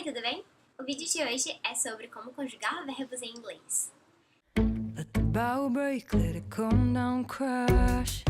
Oi, tudo bem? O vídeo de hoje é sobre como conjugar verbos em inglês. Let the bow break, let it come down, crash.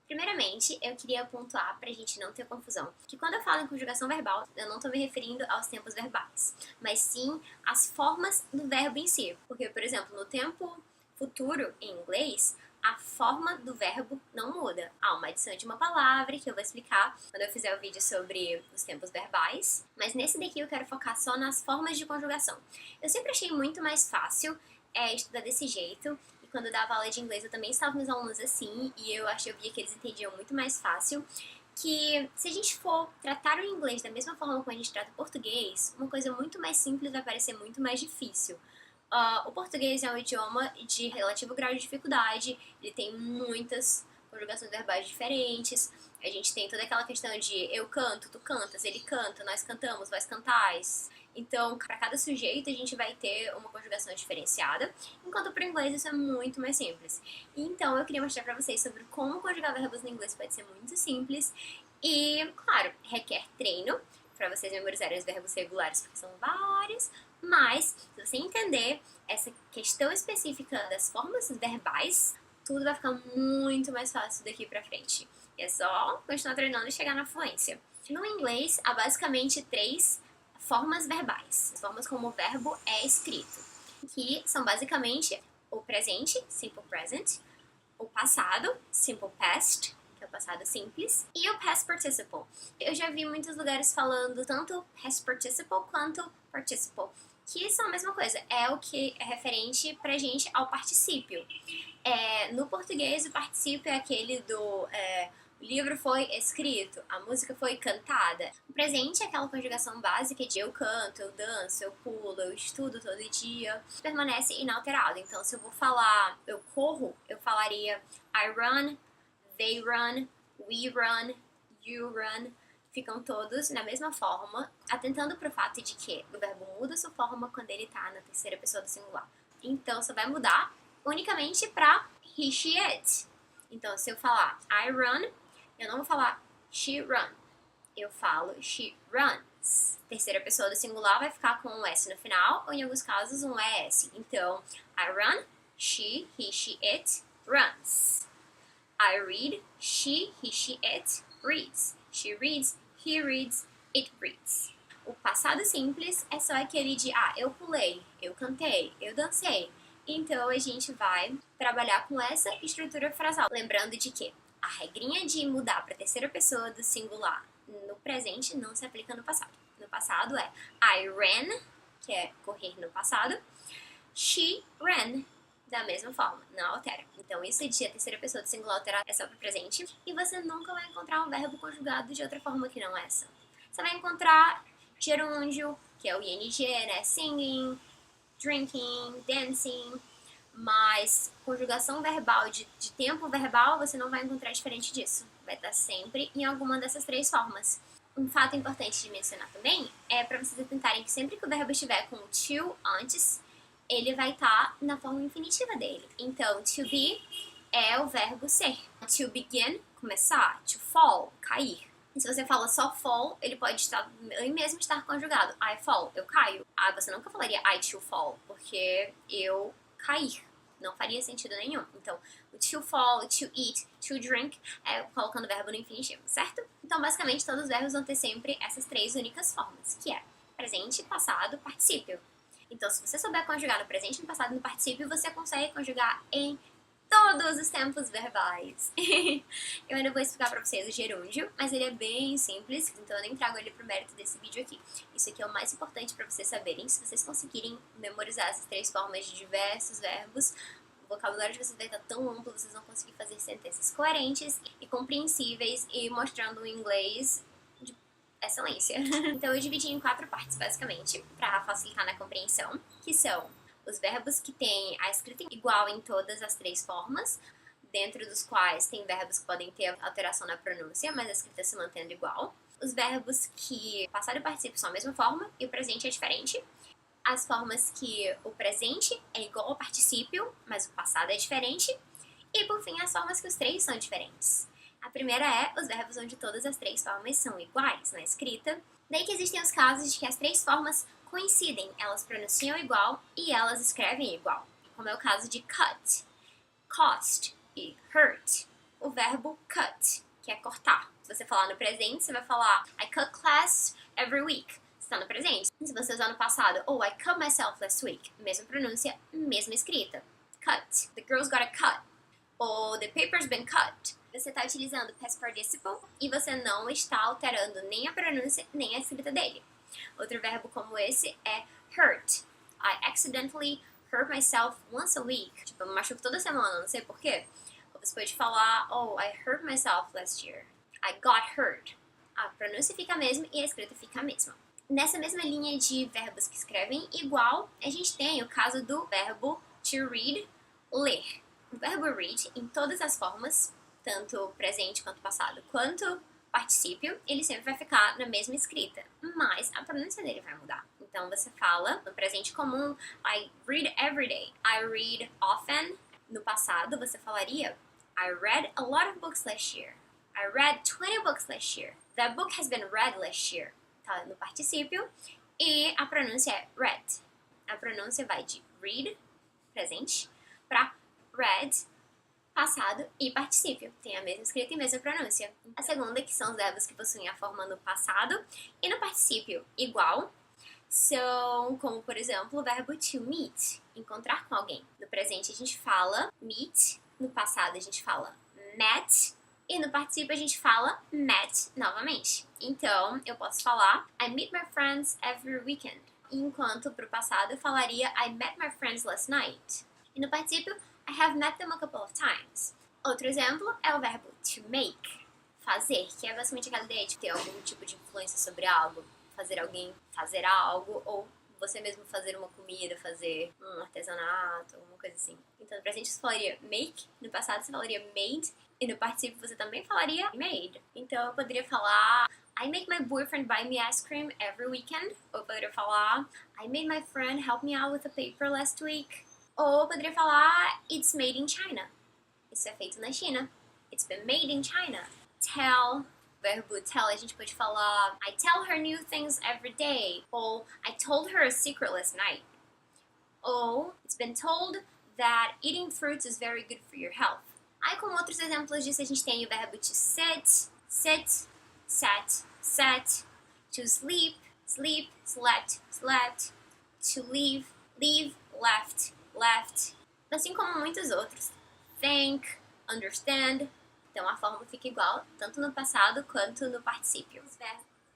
Primeiramente, eu queria pontuar pra gente não ter confusão, que quando eu falo em conjugação verbal, eu não tô me referindo aos tempos verbais, mas sim às formas do verbo em si. Porque, por exemplo, no tempo futuro em inglês, a forma do verbo não muda. Há uma adição de uma palavra que eu vou explicar quando eu fizer o vídeo sobre os tempos verbais, mas nesse daqui eu quero focar só nas formas de conjugação. Eu sempre achei muito mais fácil estudar desse jeito. Quando eu dava aula de inglês, eu também estava com os alunos assim, e eu via que eles entendiam muito mais fácil, que se a gente for tratar o inglês da mesma forma como a gente trata o português, uma coisa muito mais simples vai parecer muito mais difícil. O português é um idioma de relativo grau de dificuldade, ele tem muitas conjugações verbais diferentes, a gente tem toda aquela questão de eu canto, tu cantas, ele canta, nós cantamos, vós cantais. Então, para cada sujeito, a gente vai ter uma conjugação diferenciada, enquanto para o inglês isso é muito mais simples. Então, eu queria mostrar para vocês sobre como conjugar verbos no inglês pode ser muito simples e, claro, requer treino para vocês memorizarem os verbos regulares, porque são vários, mas se você entender essa questão específica das formas verbais, tudo vai ficar muito mais fácil daqui pra frente. E é só continuar treinando e chegar na fluência. No inglês, há basicamente 3 formas verbais, formas como o verbo é escrito, que são basicamente o presente, simple present, o passado, simple past, que é o passado simples, e o past participle. Eu já vi muitos lugares falando tanto past participle quanto participle, que são a mesma coisa, é o que é referente pra gente ao particípio. No português, o particípio é aquele do o livro foi escrito, a música foi cantada. O presente é aquela conjugação básica de eu canto, eu danço, eu pulo, eu estudo todo dia. Permanece inalterado. Então, se eu vou falar eu corro, eu falaria I run, they run, we run, you run. Ficam todos na mesma forma, atentando para o fato de que o verbo muda sua forma quando ele está na terceira pessoa do singular. Então, só vai mudar unicamente para he, she, it. Então, se eu falar I run, eu não vou falar she run. Eu falo she runs. Terceira pessoa do singular vai ficar com um S no final, ou em alguns casos um ES. Então, I run, she, he, she, it runs. I read, she, he, she, it reads. She reads, he reads, it reads. O passado simples é só aquele de eu pulei, eu cantei, eu dancei. Então a gente vai trabalhar com essa estrutura frasal. Lembrando de que a regrinha de mudar para a terceira pessoa do singular no presente não se aplica no passado. No passado é I ran, que é correr no passado. She ran, da mesma forma, não altera. Então isso de a terceira pessoa do singular alterar é só para o presente. E você nunca vai encontrar um verbo conjugado de outra forma que não essa. Você vai encontrar gerúndio, que é o ing, né? Singing, drinking, dancing, mas conjugação verbal de tempo verbal você não vai encontrar diferente disso. Vai estar sempre em alguma dessas 3 formas. Um fato importante de mencionar também é para vocês atentarem que sempre que o verbo estiver com to antes, ele vai estar na forma infinitiva dele. Então, to be é o verbo ser. To begin, começar. To fall, cair. E se você fala só fall, ele pode mesmo estar conjugado. I fall, eu caio. Você nunca falaria I to fall, porque eu cair. Não faria sentido nenhum. Então, o to fall, to eat, to drink, colocando o verbo no infinitivo, certo? Então, basicamente, todos os verbos vão ter sempre essas 3 únicas formas, que é presente, passado, particípio. Então, se você souber conjugar no presente, no passado e no particípio, você consegue conjugar em todos os tempos verbais. Eu ainda vou explicar pra vocês o gerúndio, mas ele é bem simples, então eu nem trago ele pro mérito desse vídeo aqui. Isso aqui é o mais importante pra vocês saberem. Se vocês conseguirem memorizar essas 3 formas de diversos verbos, o vocabulário de vocês vai estar tão amplo, vocês vão conseguir fazer sentenças coerentes e compreensíveis e mostrando um inglês de excelência. Então eu dividi em 4 partes, basicamente, pra facilitar na compreensão, que são os verbos que têm a escrita igual em todas as 3 formas, dentro dos quais tem verbos que podem ter alteração na pronúncia, mas a escrita se mantendo igual. Os verbos que passado e participio são a mesma forma e o presente é diferente. As formas que o presente é igual ao particípio, mas o passado é diferente. E por fim, as formas que os 3 são diferentes. A primeira é os verbos onde todas as três formas são iguais na escrita. Daí que existem os casos de que as três formas coincidem, elas pronunciam igual e elas escrevem igual, como é o caso de cut, cost e hurt. O verbo cut, que é cortar. Se você falar no presente, você vai falar I cut class every week. Está no presente. Se você usar no passado, oh, I cut myself last week. Mesma pronúncia, mesma escrita. Cut. The girls got a cut. Ou the paper's been cut. Você está utilizando past participle e você não está alterando nem a pronúncia nem a escrita dele. Outro verbo como esse é hurt. I accidentally hurt myself once a week. Tipo, eu me machuco toda semana, não sei porquê. Ou você pode falar, oh, I hurt myself last year. I got hurt. A pronúncia fica a mesma e a escrita fica a mesma. Nessa mesma linha de verbos que escrevem igual, a gente tem o caso do verbo to read, ler. O verbo read, em todas as formas, tanto presente quanto passado, quanto particípio, ele sempre vai ficar na mesma escrita, mas a pronúncia dele vai mudar. Então você fala, no presente comum, I read every day. I read often. No passado, você falaria, I read a lot of books last year. I read 20 books last year. That book has been read last year. Tá no particípio. E a pronúncia é read. A pronúncia vai de read, presente, para read, passado e particípio. Tem a mesma escrita e a mesma pronúncia. A segunda, que são os verbos que possuem a forma no passado e no particípio igual, são como, por exemplo, o verbo to meet, encontrar com alguém. No presente a gente fala meet, no passado a gente fala met e no particípio a gente fala met novamente. Então, eu posso falar I meet my friends every weekend. Enquanto pro passado eu falaria I met my friends last night. E no particípio I have met them a couple of times. Outro exemplo é o verbo to make, fazer, que é basicamente aquela ideia de ter algum tipo de influência sobre algo, fazer alguém fazer algo, ou você mesmo fazer uma comida, fazer um artesanato, alguma coisa assim. Então no presente você falaria make, no passado você falaria made, e no particípio você também falaria made. Então eu poderia falar I make my boyfriend buy me ice cream every weekend. Ou eu poderia falar I made my friend help me out with a paper last week. Ou eu poderia falar It's made in China. Isso é feito na China. It's been made in China. Tell, verbo tell, a gente pode falar I tell her new things every day. Ou I told her a secret last night. Ou It's been told that eating fruits is very good for your health. Aí, como outros exemplos disso, a gente tem o verbo to sit, sit, sat, sat, to sleep, sleep, slept, slept, to leave, leave, left, left, assim como muitos outros. Think, understand. Então a forma fica igual, tanto no passado quanto no particípio.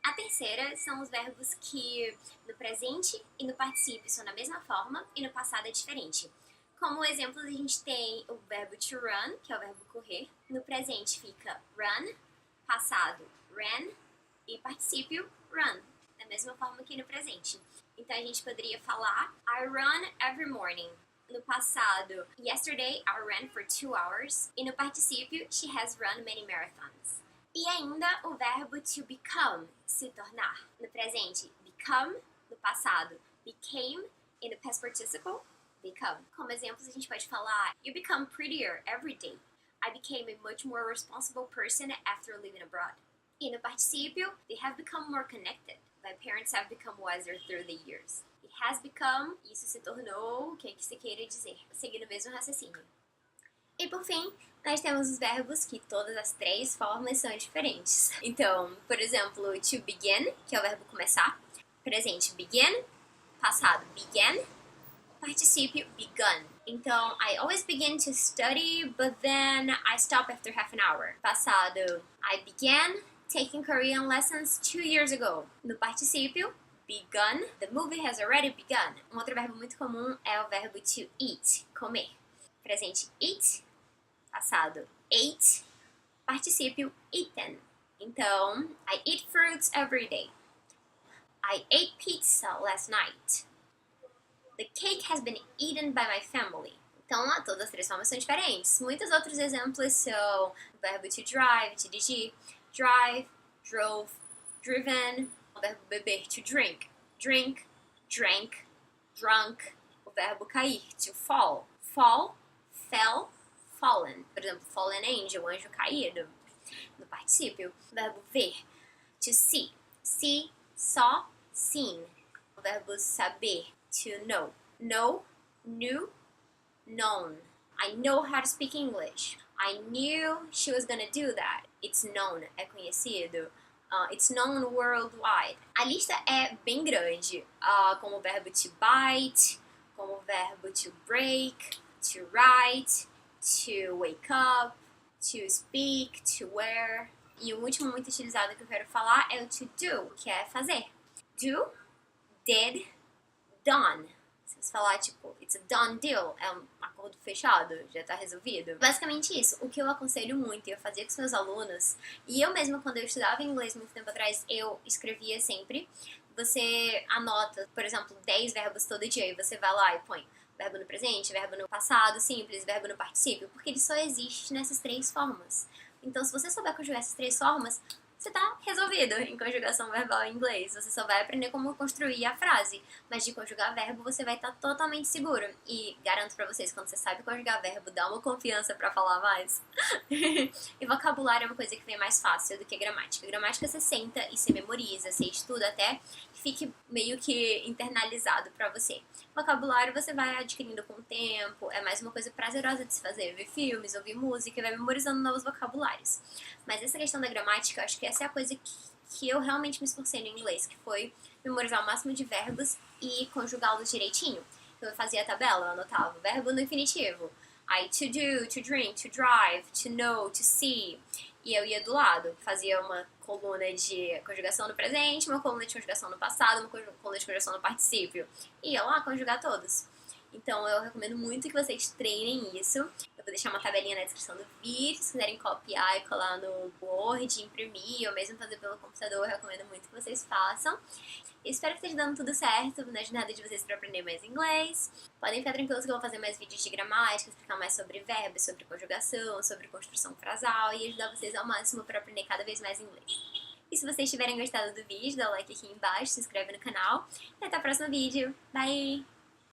A terceira são os verbos que no presente e no particípio são da mesma forma e no passado é diferente. Como exemplos, a gente tem o verbo to run, que é o verbo correr. No presente fica run, passado ran e particípio run, da mesma forma que no presente. Então a gente poderia falar I run every morning. No passado, yesterday I ran for 2 hours. E no particípio, she has run many marathons. E ainda o verbo to become, se tornar. No presente, become. No passado, became. E no past participle, become. Como exemplos, a gente pode falar You become prettier every day. I became a much more responsible person after living abroad. E no particípio, they have become more connected. My parents have become wiser through the years. It has become, isso se tornou, o que se queira dizer, seguindo o mesmo raciocínio. E por fim, nós temos os verbos que todas as três formas são diferentes. Então, por exemplo, to begin, que é o verbo começar. Presente, begin. Passado, began. Particípio, begun. Então, I always begin to study, but then I stop after half an hour. Passado, I began taking Korean lessons 2 years ago. No particípio, begun. The movie has already begun. Um outro verbo muito comum é o verbo to eat, comer. Presente, eat. Passado, ate. Particípio, eaten. Então, I eat fruits every day. I ate pizza last night. The cake has been eaten by my family. Então, todas as três formas são diferentes. Muitos outros exemplos são o verbo to drive, to dirigir, drive, drove, driven. O verbo beber, to drink, drink, drank, drunk. O verbo cair, to fall, fall, fell, fallen. Por exemplo, fallen angel, anjo caído. no particípio. Verbo ver, to see. See, saw, seen. O verbo saber, to know. Know, knew, known. I know how to speak English. I knew she was gonna do that. It's known, é conhecido. It's known worldwide. A lista é bem grande, como o verbo to bite, como o verbo to break, to write, to wake up, to speak, to wear. E o último muito utilizado que eu quero falar é o to do, que é fazer. Do, did, done. Se você falar, tipo, it's a done deal, é um acordo fechado, já tá resolvido. Basicamente isso. O que eu aconselho muito, e eu fazia com os meus alunos, e eu mesma, quando eu estudava inglês muito tempo atrás, eu escrevia sempre. Você anota, por exemplo, 10 verbos todo dia, e você vai lá e põe verbo no presente, verbo no passado simples, verbo no particípio, porque ele só existe nessas 3 formas. Então, se você souber conjugar essas 3 formas, você tá resolvido em conjugação verbal em inglês. Você só vai aprender como construir a frase. Mas de conjugar verbo, você vai estar totalmente seguro. E garanto pra vocês, quando você sabe conjugar verbo, dá uma confiança pra falar mais. E vocabulário é uma coisa que vem mais fácil do que gramática. Gramática você senta e você memoriza, você estuda até que fique meio que internalizado pra você. Vocabulário você vai adquirindo com o tempo, é mais uma coisa prazerosa de se fazer. Ver filmes, ouvir música, vai memorizando novos vocabulários. Mas essa questão da gramática, acho que essa é a coisa que eu realmente me esforcei no inglês, que foi memorizar o máximo de verbos e conjugá-los direitinho. Então eu fazia a tabela, eu anotava o verbo no infinitivo. Aí to do, to drink, to drive, to know, to see. E eu ia do lado, fazia uma coluna de conjugação no presente, uma coluna de conjugação no passado, uma coluna de conjugação no particípio. E ia lá conjugar todos. Então eu recomendo muito que vocês treinem isso. Eu vou deixar uma tabelinha na descrição do vídeo. Se quiserem copiar e colar no Word, imprimir, ou mesmo fazer pelo computador, eu recomendo muito que vocês façam. Eu espero que esteja dando tudo certo na jornada de vocês para aprender mais inglês. Podem ficar tranquilos que eu vou fazer mais vídeos de gramática, explicar mais sobre verbos, sobre conjugação, sobre construção frasal e ajudar vocês ao máximo para aprender cada vez mais inglês. E se vocês tiverem gostado do vídeo, dá like aqui embaixo, se inscreve no canal. E até o próximo vídeo. Bye!